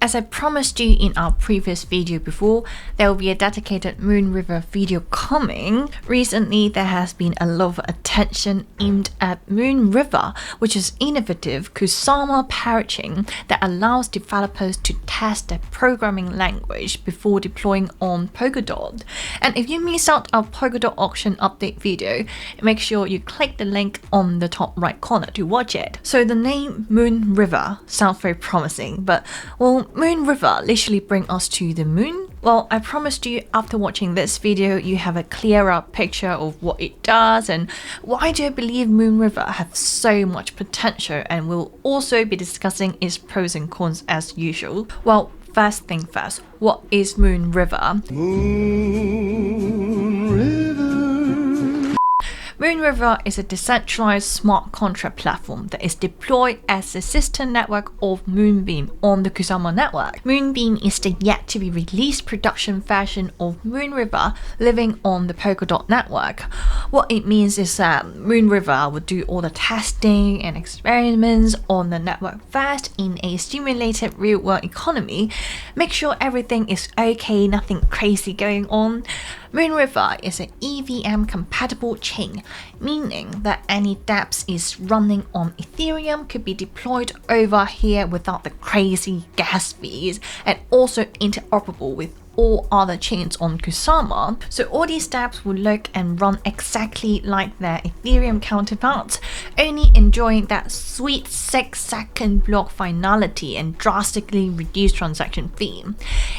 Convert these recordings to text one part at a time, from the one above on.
As I promised you in our previous video before, there will be a dedicated Moonriver video coming. Recently, there has been a lot of attention aimed at Moonriver, which is innovative Kusama parroting that allows developers to test their programming language before deploying on Polkadot. And if you missed out our Polkadot auction update video, make sure you click the link on the top right corner to watch it. So the name Moonriver sounds very promising, but will Moonriver literally bring us to the moon? Well, I promised you after watching this video you have a clearer picture of what it does and why do I believe Moonriver has so much potential, and we'll also be discussing its pros and cons as usual. Well, first thing first, what is Moonriver? Moonriver is a decentralized smart contract platform that is deployed as a sister network of Moonbeam on the Kusama network. Moonbeam is the yet-to-be-released production version of Moonriver living on the Polkadot network. What it means is that Moonriver will do all the testing and experiments on the network first in a simulated real-world economy, make sure everything is okay, nothing crazy going on. Moonriver is an EVM-compatible chain, meaning that any dApps is running on Ethereum could be deployed over here without the crazy gas fees, and also interoperable with all other chains on Kusama. So all these dApps will look and run exactly like their Ethereum counterparts, only enjoying that sweet 6-second block finality and drastically reduced transaction fee.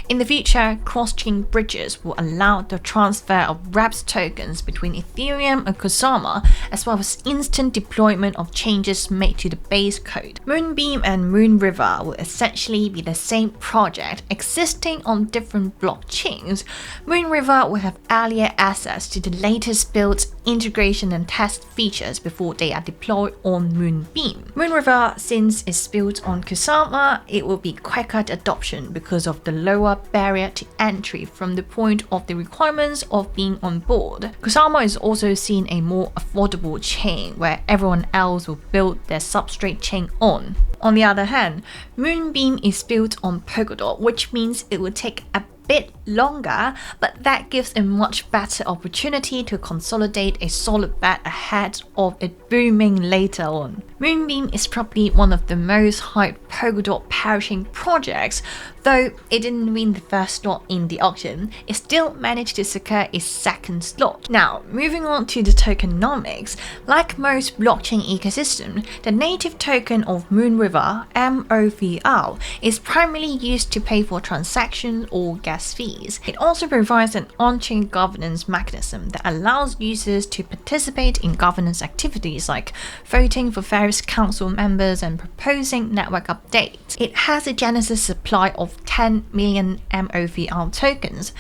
In the future, cross-chain bridges will allow the transfer of wrapped tokens between Ethereum and Kusama, as well as instant deployment of changes made to the base code. Moonbeam and Moonriver will essentially be the same project existing on different blockchains. Moonriver will have earlier access to the latest builds, integration and test features before they are deployed on Moonbeam. Moonriver, since it's built on Kusama, it will be quicker adoption because of the lower barrier to entry from the point of the requirements of being on board. Kusama is also seen a more affordable chain where everyone else will build their substrate chain on. On the other hand, Moonbeam is built on Polkadot, which means it will take a bit longer, but that gives a much better opportunity to consolidate a solid bet ahead of it booming later on. Moonbeam is probably one of the most hyped Polkadot parroting projects. Though it didn't win the first slot in the auction, it still managed to secure its second slot. Now, moving on to the tokenomics, like most blockchain ecosystem, the native token of Moonriver, MOVR, is primarily used to pay for transactions or gas fees. It also provides an on-chain governance mechanism that allows users to participate in governance activities like voting for various council members and proposing network updates. It has a genesis supply of 10 million MOVR tokens.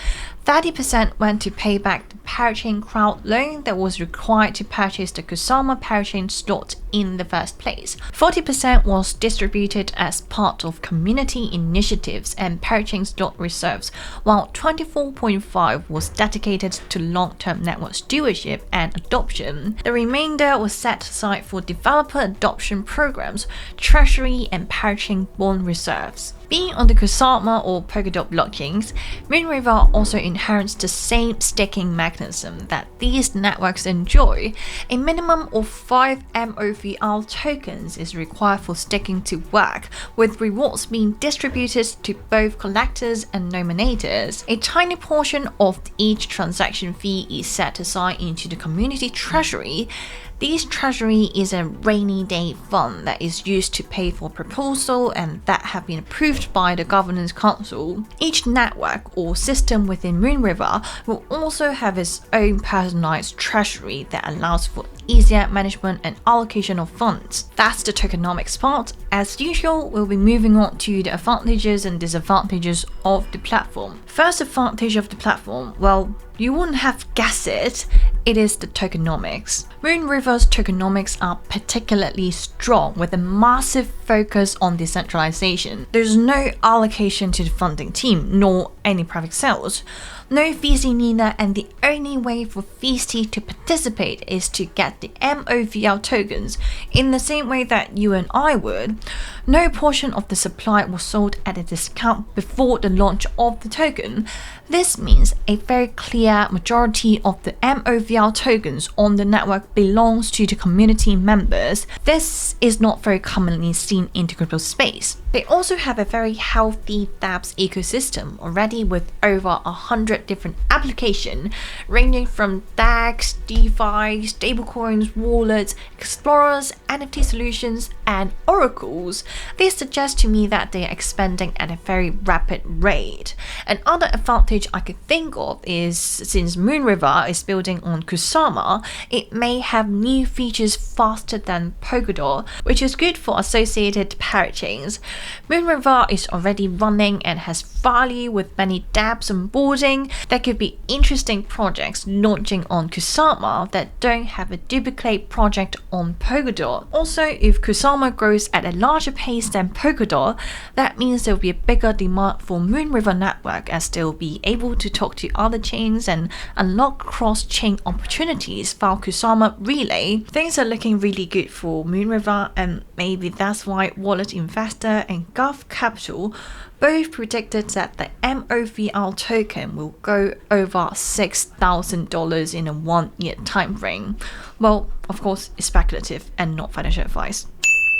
30% went to pay back the parachain crowd loan that was required to purchase the Kusama parachain slot in the first place. 40% was distributed as part of community initiatives and parachain slot reserves, while 24.5% was dedicated to long-term network stewardship and adoption. The remainder was set aside for developer adoption programs, treasury and parachain bond reserves. Being on the Kusama or Polkadot blockchains, Moonriver also inherits the same staking mechanism that these networks enjoy. A minimum of 5 MOVR tokens is required for staking to work, with rewards being distributed to both collectors and nominators. A tiny portion of each transaction fee is set aside into the community treasury. This treasury is a rainy day fund that is used to pay for proposals and that have been approved by the governance council. Each network or system within Moonriver will also have its own personalized treasury that allows for easier management and allocation of funds. That's the tokenomics part. As usual, we'll be moving on to the advantages and disadvantages of the platform. First advantage of the platform, well, you wouldn't have guessed it is the tokenomics. Moonriver's tokenomics are particularly strong with a massive focus on decentralization. There's no allocation to the funding team, nor any private sales. No VC neither, and the only way for VC to participate is to get the MOVR tokens in the same way that you and I would. no portion of the supply was sold at a discount before the launch of the token. This means a very clear majority of the MOVR tokens on the network belongs to the community members. This is not very commonly seen in the crypto space. They also have a very healthy dApps ecosystem already with over 100 different applications ranging from DAX, DeFi, stablecoins, wallets, explorers, NFT solutions, and oracles. This suggests to me that they are expanding at a very rapid rate. Another advantage I could think of is since Moonriver is building on Kusama, it may have new features faster than Polkadot, which is good for associated parachains. Moonriver is already running and has value with many dApps onboarding. There could be interesting projects launching on Kusama that don't have a duplicate project on Polkadot. Also, if Kusama grows at a larger pace than Polkadot, that means there will be a bigger demand for Moonriver network as they'll be able to talk to other chains and unlock cross-chain opportunities via Kusama Relay. Things are looking really good for Moonriver, and maybe that's why Wallet Investor and Gulf Capital both predicted that the MOVR token will go over $6,000 in a 1-year time frame. Well, of course, it's speculative and not financial advice.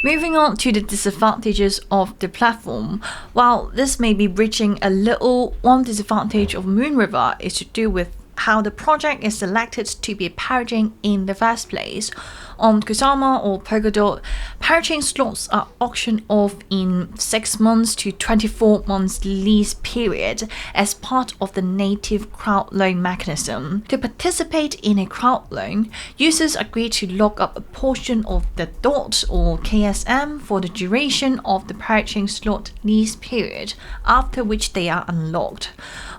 Moving on to the disadvantages of the platform. While this may be reaching a little, one disadvantage of Moonriver is to do with how the project is selected to be a parachain in the first place. On Kusama or Polkadot, parachain slots are auctioned off in 6 months to 24 months lease period as part of the native crowd loan mechanism. To participate in a crowd loan, users agree to lock up a portion of the DOT or KSM for the duration of the parachain slot lease period, after which they are unlocked.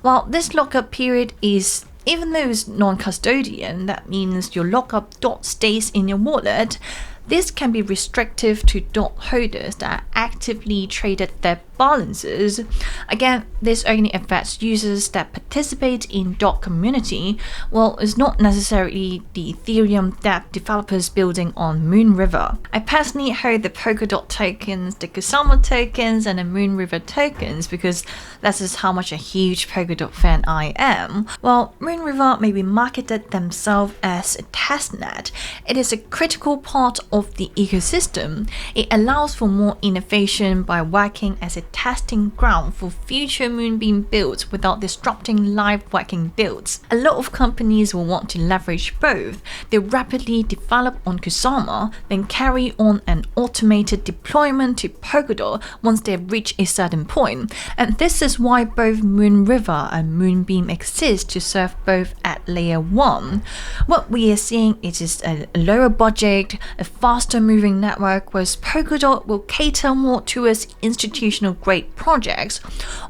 While this lockup period is even though it's non-custodian, that means your lockup DOT stays in your wallet. This can be restrictive to DOT holders that actively traded their balances. Again, this only affects users that participate in DOT community, while it's not necessarily the Ethereum dApp developers building on Moonriver. I personally hold the Polkadot tokens, the Kusama tokens, and the Moonriver tokens because that's just how much a huge Polkadot fan I am. While Moonriver may be marketed themselves as a testnet, it is a critical part of the ecosystem. It allows for more innovation by working as a testing ground for future Moonbeam builds without disrupting live working builds. A lot of companies will want to leverage both. They rapidly develop on Kusama, then carry on an automated deployment to Polkadot once they reach a certain point. And this is why both Moonriver and Moonbeam exist to serve both at layer 1. What we are seeing is a lower budget, a faster moving network, whereas Polkadot will cater more towards institutional grade projects.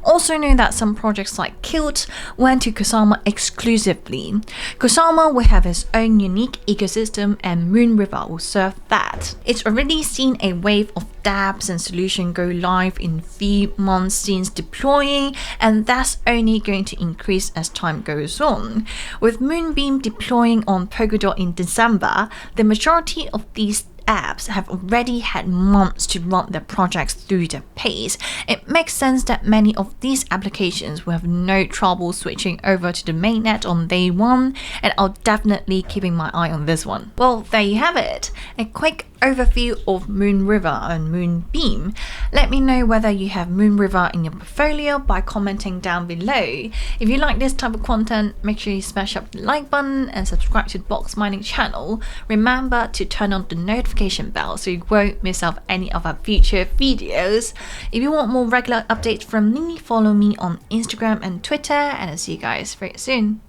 Also know that some projects like Kilt went to Kusama exclusively. Kusama will have its own unique ecosystem and Moonriver will serve that. It's already seen a wave of dApps and solutions go live in few months since deploying, and that's only going to increase as time goes on. With Moonbeam deploying on Polkadot in December, the majority of these apps have already had months to run their projects through the pace. It makes sense that many of these applications will have no trouble switching over to the mainnet on day 1, and I'll definitely keeping my eye on this one. Well, there you have it. A quick overview of Moonriver and Moonbeam. Let me know whether you have Moonriver in your portfolio by commenting down below. If you like this type of content, make sure you smash up the like button and subscribe to the Boxmining channel. Remember to turn on the notification bell so you won't miss out any of our future videos. If you want more regular updates from me, follow me on Instagram and Twitter, and I'll see you guys very soon.